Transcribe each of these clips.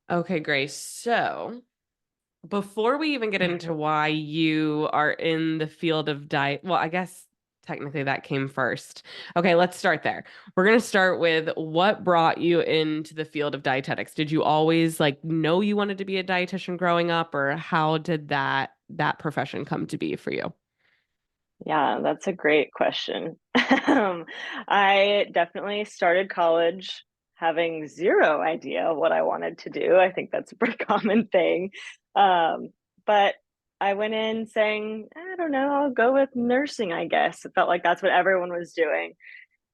Okay, Grace. So before we even get into why you are in the field of diet, well, I guess technically that came first. Okay, let's start there. We're going to start with what brought you into the field of dietetics. Did you always like know you wanted to be a dietitian growing up, or how did that profession come to be for you? Yeah, that's a great question. I definitely started college having zero idea what I wanted to do. I think that's a pretty common thing. But I went in saying, I don't know, I'll go with nursing, I guess. It felt like that's what everyone was doing.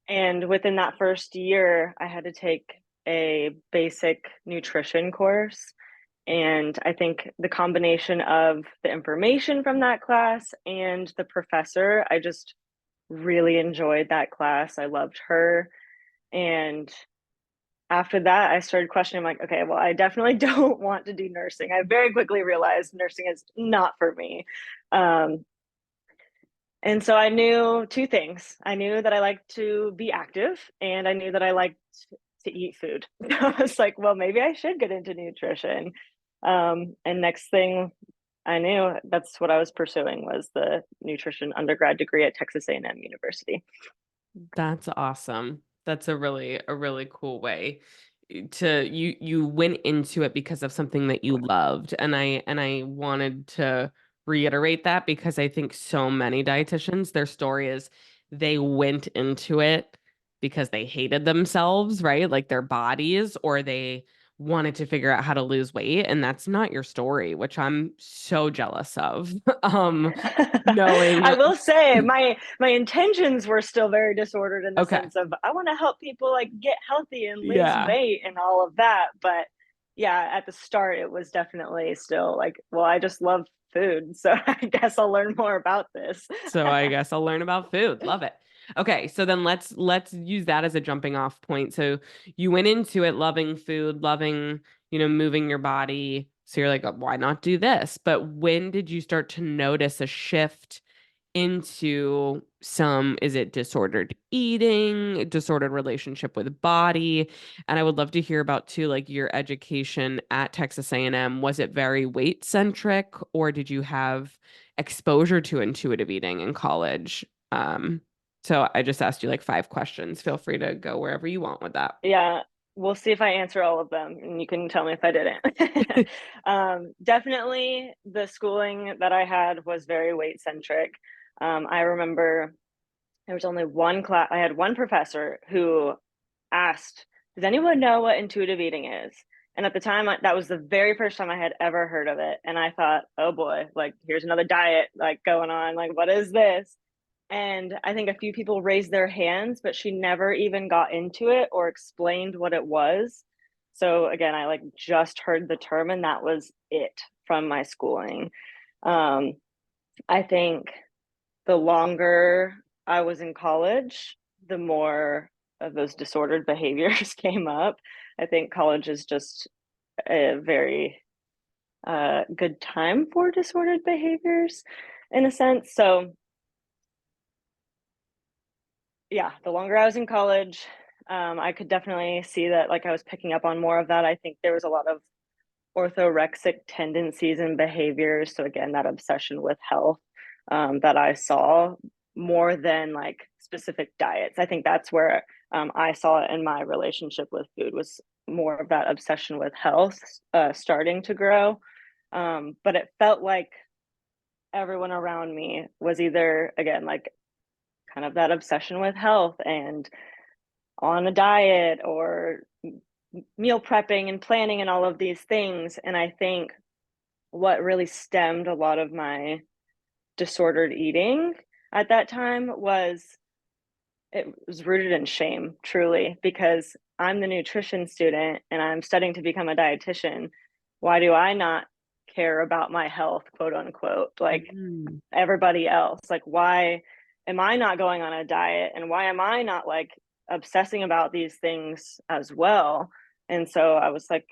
And within that first year, I had to take a basic nutrition course. And I think the combination of the information from that class and the professor, I just really enjoyed that class. I loved her. And after that, I started questioning, like, okay, well, I definitely don't want to do nursing. I very quickly realized nursing is not for me. Um, and so I knew two things. I knew that I liked to be active, and I knew that I liked to eat food. I was like, well, maybe I should get into nutrition. And next thing I knew, that's what I was pursuing was the nutrition undergrad degree at Texas A&M University. That's awesome. That's a really cool way to you went into it because of something that you loved. And I wanted to reiterate that because I think so many dietitians, their story is they went into it because they hated themselves, right? Like their bodies, or they wanted to figure out how to lose weight. And that's not your story, which I'm so jealous of. Knowing I will say my intentions were still very disordered in the okay. sense of I want to help people like get healthy and lose Yeah. weight and all of that. But yeah, at the start it was definitely still like, well, I just love food, so I guess I'll learn more about this. So I guess I'll learn about food. Love it. Okay, so then let's use that as a jumping off point. So you went into it loving food, loving, moving your body. So you're like, "Oh, why not do this?" But when did you start to notice a shift into some, is it disordered eating, disordered relationship with body? And I would love to hear about too, like your education at Texas A&M. Was it very weight centric, or did you have exposure to intuitive eating in college? So I just asked you like five questions. Feel free to go wherever you want with that. Yeah, we'll see if I answer all of them and you can tell me if I didn't. Definitely the schooling that I had was very weight centric. I remember there was only one class, I had one professor who asked, does anyone know what intuitive eating is? And at the time, that was the very first time I had ever heard of it. And I thought, oh boy, like here's another diet like going on. Like, what is this? And I think a few people raised their hands, but she never even got into it or explained what it was. So again, I like just heard the term and that was it from my schooling. Um, I think the longer I was in college, the more of those disordered behaviors came up. I think college is just a very good time for disordered behaviors in a sense. So, yeah, the longer I was in college, I could definitely see that like I was picking up on more of that. I think there was a lot of orthorexic tendencies and behaviors. So, again, that obsession with health that I saw more than like specific diets. I think that's where I saw it in my relationship with food was more of that obsession with health starting to grow. But it felt like everyone around me was either, again, like kind of that obsession with health and on a diet or meal prepping and planning and all of these things. And I think what really stemmed a lot of my disordered eating at that time was it was rooted in shame, truly, because I'm the nutrition student and I'm studying to become a dietitian. Why do I not care about my health, quote unquote, like Mm. everybody else? Like, why am I not going on a diet? And why am I not like obsessing about these things as well? And so I was like,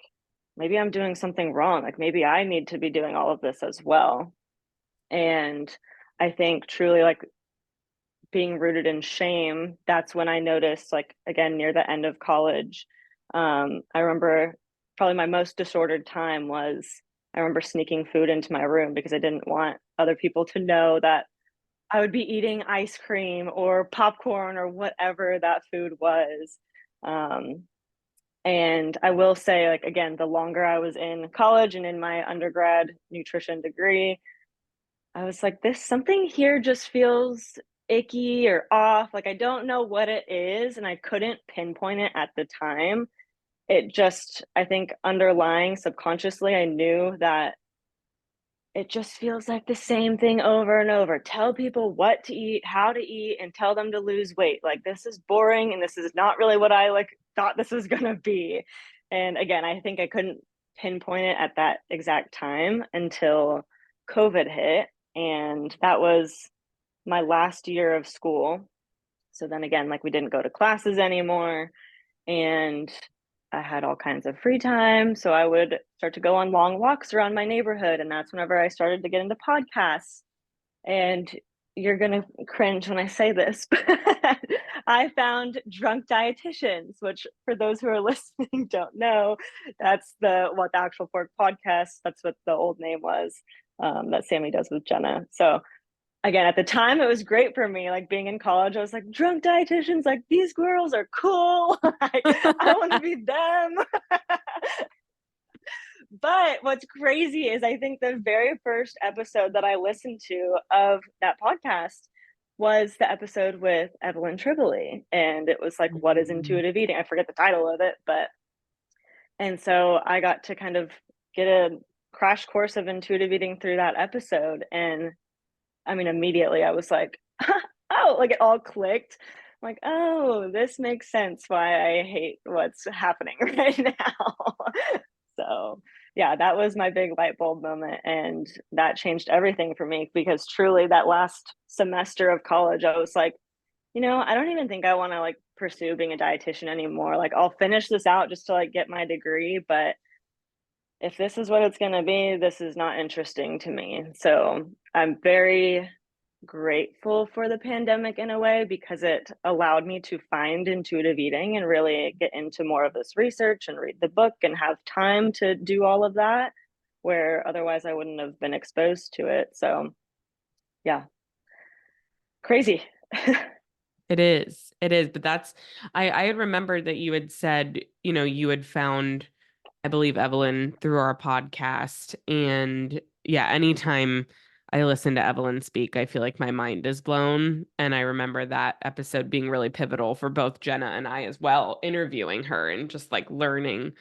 maybe I'm doing something wrong. Like, maybe I need to be doing all of this as well. And I think truly, like, being rooted in shame, that's when I noticed, like, again, near the end of college, I remember probably my most disordered time was I remember sneaking food into my room because I didn't want other people to know that I would be eating ice cream or popcorn or whatever that food was. Um, and I will say, like, again, the longer I was in college and in my undergrad nutrition degree, I was like, this something here just feels icky or off. Like, I don't know what it is. And I couldn't pinpoint it at the time. It just, I think, underlying subconsciously, I knew that it just feels like the same thing over and over. Tell people what to eat, how to eat, and tell them to lose weight. Like, this is boring and this is not really what I like thought this was going to be. And again, I think I couldn't pinpoint it at that exact time until COVID hit, and that was my last year of school. So then again, like, we didn't go to classes anymore, and I had all kinds of free time. So I would start to go on long walks around my neighborhood. And that's whenever I started to get into podcasts. And you're going to cringe when I say this, but I found drunk dietitians, which for those who are listening don't know, that's the Actual Pork podcast. That's what the old name was, that Sammy does with Jenna. So again, at the time, it was great for me. Like, being in college, I was like, drunk dietitians, like, these girls are cool. Like, I want to be them. But what's crazy is I think the very first episode that I listened to of that podcast was the episode with Evelyn Tribole. And it was like, what is Mhm. intuitive eating? I forget the title of it, but and so I got to kind of get a crash course of intuitive eating through that episode. And I mean, immediately I was like, oh, like, it all clicked. I'm like, oh, this makes sense why I hate what's happening right now. So, yeah, that was my big light bulb moment. And that changed everything for me because truly, that last semester of college, I was like, I don't even think I want to like pursue being a dietitian anymore. Like, I'll finish this out just to like get my degree. But if this is what it's going to be, this is not interesting to me. So, I'm very grateful for the pandemic in a way because it allowed me to find intuitive eating and really get into more of this research and read the book and have time to do all of that, where otherwise I wouldn't have been exposed to it. So, yeah, crazy. It is. It is. But I had remembered that you had said, you had found, I believe, Evelyn through our podcast. And yeah, anytime I listen to Evelyn speak, I feel like my mind is blown. And I remember that episode being really pivotal for both Jenna and I as well, interviewing her and just like learning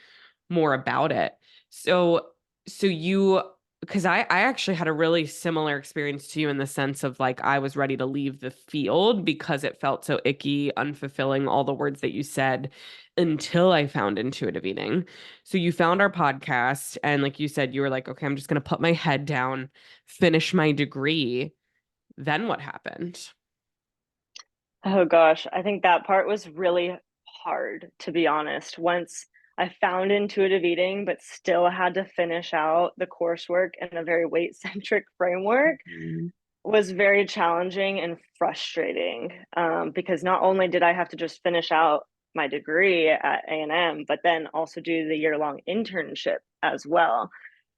more about it. So, so you, because I actually had a really similar experience to you in the sense of like I was ready to leave the field because it felt so icky, unfulfilling, all the words that you said until I found intuitive eating. So you found our podcast and like you said, you were like, okay, I'm just gonna put my head down, finish my degree. Then what happened? Oh gosh, I think that part was really hard, to be honest. Once I found intuitive eating, but still had to finish out the coursework in a very weight centric framework, Mhm. was very challenging and frustrating, because not only did I have to just finish out my degree at A&M, but then also do the year-long internship as well,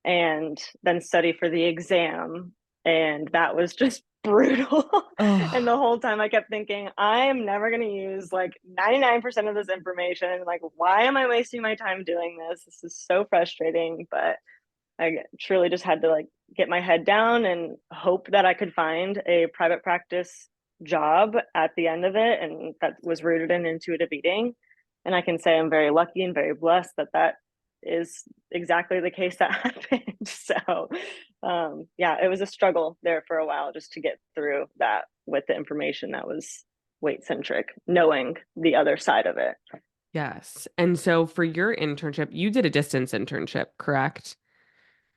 and then study for the exam. And that was just brutal. And the Oh, whole time I kept thinking, I am never going to use like 99% of this information. Like, why am I wasting my time doing this? This is so frustrating. But I truly just had to like get my head down and hope that I could find a private practice job at the end of it, and that was rooted in intuitive eating. And I can say I'm very lucky and very blessed that that is exactly the case that happened. So, yeah, it was a struggle there for a while just to get through that with the information that was weight centric, knowing the other side of it. yes. And so for your internship, you did a distance internship, correct?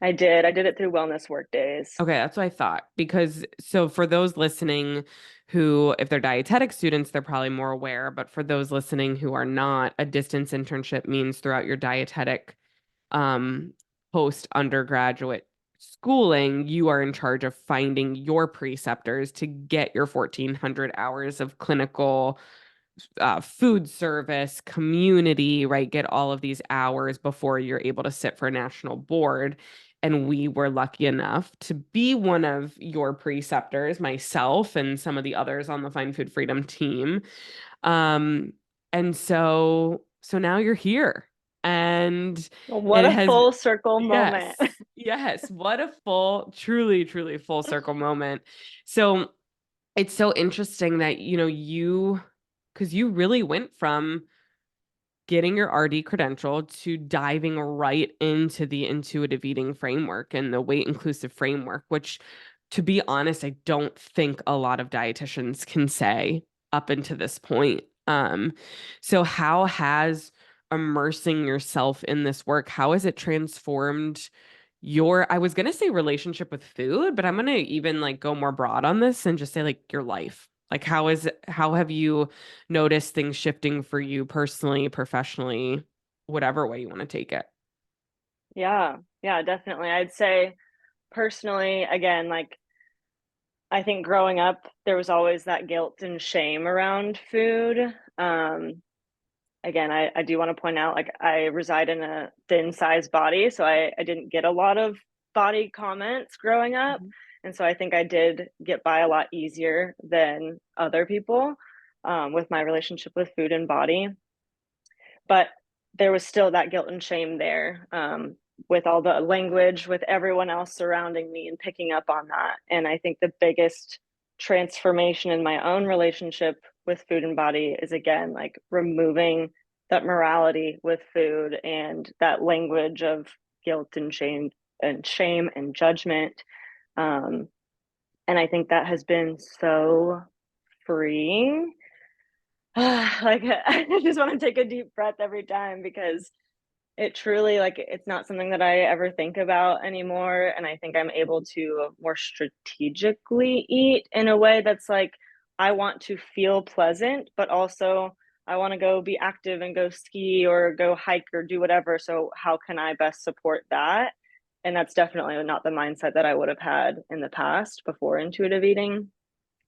I did. I did it through Wellness Work Days. Okay, that's what I thought. Because so for those listening who, if they're dietetic students, they're probably more aware. But for those listening who are not, a distance internship means throughout your dietetic um, post undergraduate schooling, you are in charge of finding your preceptors to get your 1,400 hours of clinical food service, community, right? Get all of these hours before you're able to sit for a national board. And we were lucky enough to be one of your preceptors, myself and some of the others on the Find Food Freedom team. Um, and so now you're here. And What it a has, full circle moment. yes, yes, what a full, truly, truly full circle moment. So it's so interesting that, because you really went from getting your RD credential to diving right into the intuitive eating framework and the weight inclusive framework, which, to be honest, I don't think a lot of dietitians can say up until this point. So how has immersing yourself in this work, how has it transformed your, I was gonna say relationship with food, but I'm gonna even like go more broad on this and just say like your life. Like how have you noticed things shifting for you personally, professionally, whatever way you want to take it? Yeah, yeah, definitely. I'd say personally, again, like I think growing up, there was always that guilt and shame around food. Again, I do want to point out, like, I reside in a thin size body, so I didn't get a lot of body comments growing up. Mhm. And so I think I did get by a lot easier than other people with my relationship with food and body. But there was still that guilt and shame there with all the language, with everyone else surrounding me and picking up on that. And I think the biggest transformation in my own relationship with food and body is, again, like removing that morality with food and that language of guilt and shame and judgment. Um, and I think that has been so freeing. Like, I just want to take a deep breath every time because it truly, like, it's not something that I ever think about anymore, and I think I'm able to more strategically eat in a way that's like, I want to feel pleasant, but also I wanna go be active and go ski or go hike or do whatever, so how can I best support that? And that's definitely not the mindset that I would have had in the past before intuitive eating.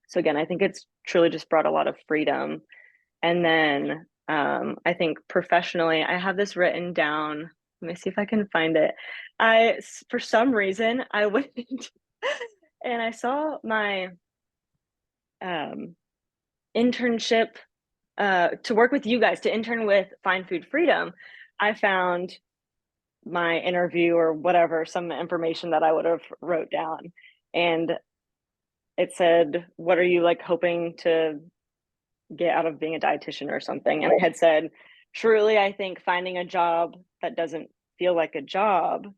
So again, I think it's truly just brought a lot of freedom. And then I think professionally, I have this written down. Let me see if I can find it. For some reason, I went and I saw my um, internship to work with you guys to intern with Find Food Freedom. I found my interview or whatever, some information that I would have wrote down, and it said, "What are you like hoping to get out of being a dietitian or something?" And I had said, truly, I think finding a job that doesn't feel like a job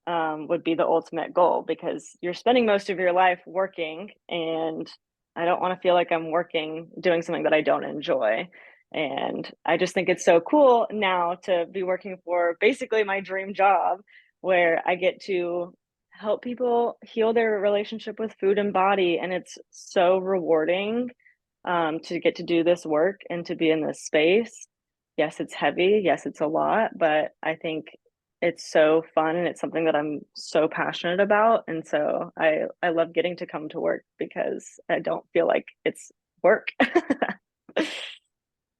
would be the ultimate goal because you're spending most of your life working, and I don't want to feel like I'm working doing something that I don't enjoy. And I just think it's so cool now to be working for basically my dream job where I get to help people heal their relationship with food and body. And it's so rewarding to get to do this work and to be in this space. Yes, it's heavy. Yes, it's a lot, but I think it's so fun and it's something that I'm so passionate about. And so I love getting to come to work because I don't feel like it's work.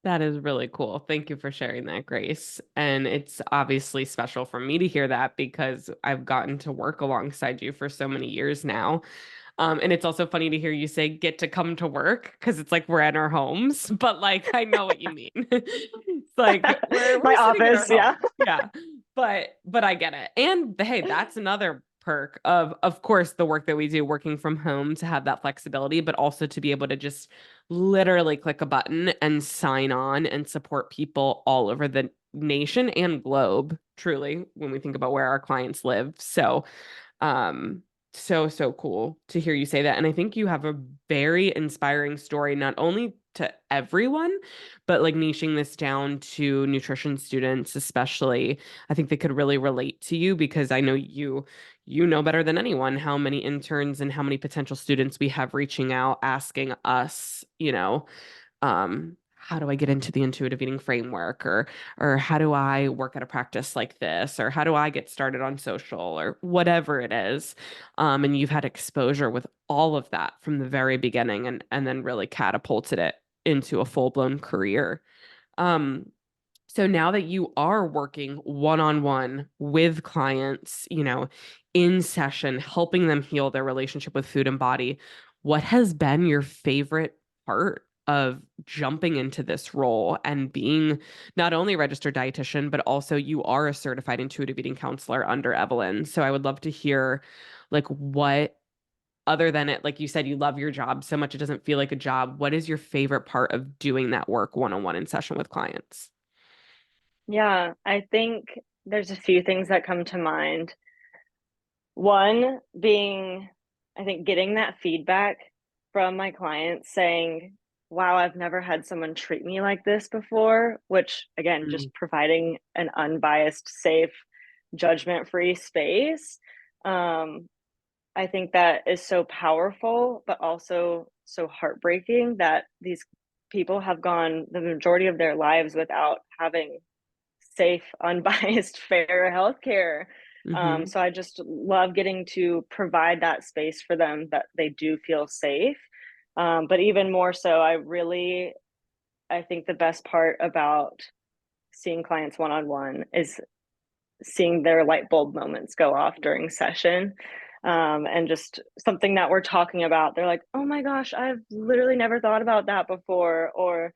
That is really cool. Thank you for sharing that, Grace. And it's obviously special for me to hear that because I've gotten to work alongside you for so many years now. And it's also funny to hear you say get to come to work because it's like we're at our homes, but like I know what you mean. It's like we're My sitting in our office, yeah. home. Yeah. But I get it. And hey, that's another perk of course the work that we do working from home to have that flexibility, but also to be able to just literally click a button and sign on and support people all over the nation and globe, truly, when we think about where our clients live. Um, so cool to hear you say that. And I think you have a very inspiring story, not only to everyone, but like niching this down to nutrition students, especially. I think they could really relate to you because I know you know better than anyone how many interns and how many potential students we have reaching out asking us, how do I get into the intuitive eating framework or how do I work at a practice like this or how do I get started on social or whatever it is. And you've had exposure with all of that from the very beginning and then really catapulted it into a full-blown career. Um, so now that you are working one-on-one with clients, in session, helping them heal their relationship with food and body, what has been your favorite part of jumping into this role and being not only a registered dietitian, but also you are a certified intuitive eating counselor under Evelyn. So I would love to hear like what other than it, like you said, you love your job so much it doesn't feel like a job. What is your favorite part of doing that work one-on-one in session with clients? Yeah, I think there's a few things that come to mind. One being, I think getting that feedback from my clients saying, wow, I've never had someone treat me like this before, which again, Mm. just providing an unbiased, safe, judgment-free space. Um, I think that is so powerful, but also so heartbreaking that these people have gone the majority of their lives without having safe, unbiased, fair healthcare. Hmm. So I just love getting to provide that space for them that they do feel safe. But even more so, I think the best part about seeing clients one on one is seeing their light bulb moments go off during session. And just something that we're talking about, they're like, oh my gosh, I've literally never thought about that before. Or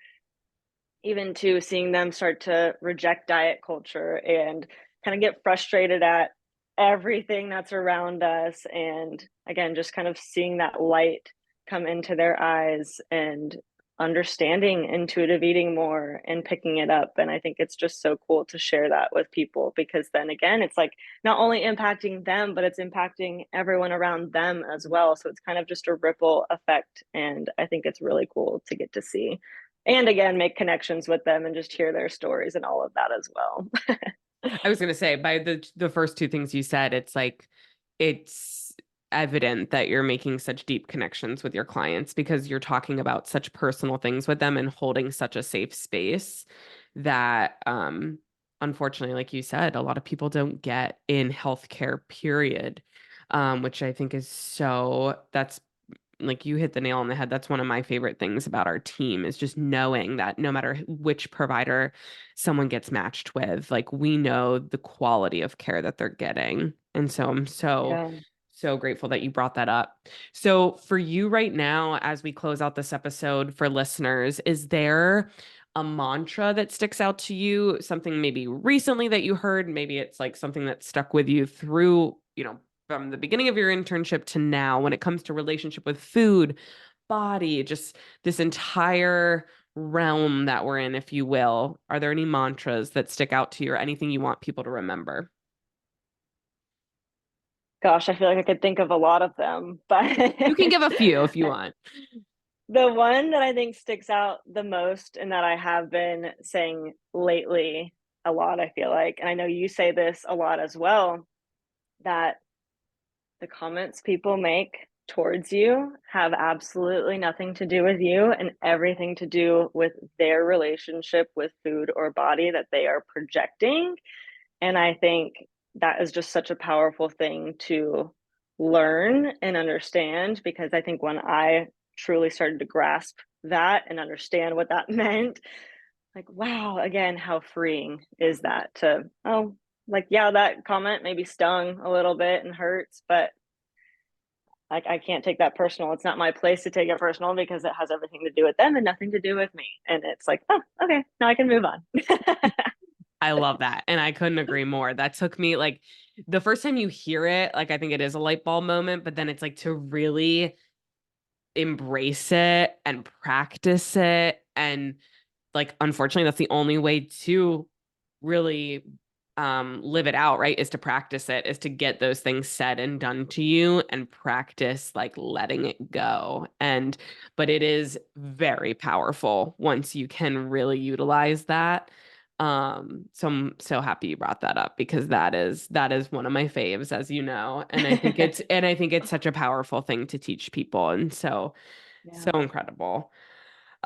even to seeing them start to reject diet culture and kind of get frustrated at everything that's around us. And again, just kind of seeing that light come into their eyes and understanding intuitive eating more and picking it up. And I think it's just so cool to share that with people because then again, it's like not only impacting them, but it's impacting everyone around them as well. So it's kind of just a ripple effect. And I think it's really cool to get to see and again make connections with them and just hear their stories and all of that as well. I was gonna say by the first two things you said, it's like it's evident that you're making such deep connections with your clients because you're talking about such personal things with them and holding such a safe space that unfortunately, like you said, a lot of people don't get in healthcare, period. Which I think is so that's like you hit the nail on the head. That's one of my favorite things about our team is just knowing that no matter which provider someone gets matched with, like we know the quality of care that they're getting. And so I'm Yeah. so grateful that you brought that up. So for you right now, as we close out this episode for listeners, is there a mantra that sticks out to you? Something maybe recently that you heard, maybe it's like something that stuck with you through, from the beginning of your internship to now when it comes to relationship with food, body, just this entire realm that we're in, if you will. Are there any mantras that stick out to you or anything you want people to remember? Gosh, I feel like I could think of a lot of them, but You can give a few if you want. the one that I think sticks out the most and that I have been saying lately a lot, I feel like, and I know you say this a lot as well, that the comments people make towards you have absolutely nothing to do with you and everything to do with their relationship with food or body that they are projecting. And I think that is just such a powerful thing to learn and understand because I think when I truly started to grasp that and understand what that meant, like, wow, again, how freeing is that to, oh, like, yeah, that comment maybe stung a little bit and hurts, but like I can't take that personal. It's not my place to take it personal because it has everything to do with them and nothing to do with me. And it's like, oh, okay, now I can move on. I love that. And I couldn't agree more. That took me like the first time you hear it, like I think it is a light bulb moment, but then it's like to really embrace it and practice it. And like, unfortunately, that's the only way to really live it out, right? Is to practice it, is to get those things said and done to you and practice like letting it go. But it is very powerful once you can really utilize that. So I'm so happy you brought that up because that is one of my faves, as you know. And I think it's such a powerful thing to teach people. And so Yeah. incredible.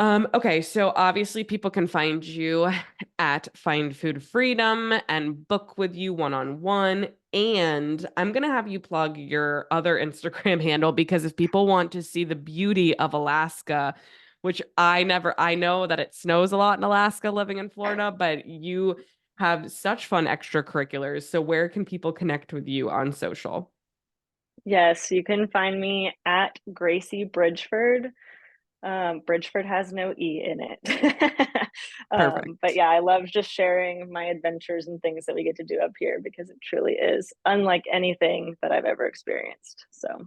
Okay, so obviously people can find you at Find Food Freedom and book with you one-on-one. And I'm gonna have you plug your other Instagram handle because if people want to see the beauty of Alaska, which I know that it snows a lot in Alaska living in Florida, but you have such fun extracurriculars. So where can people connect with you on social? Yes, you can find me at Gracie Bridgeford. Bridgeford has no E in it. But Perfect. yeah, I love just sharing my adventures and things that we get to do up here because it truly is unlike anything that I've ever experienced. So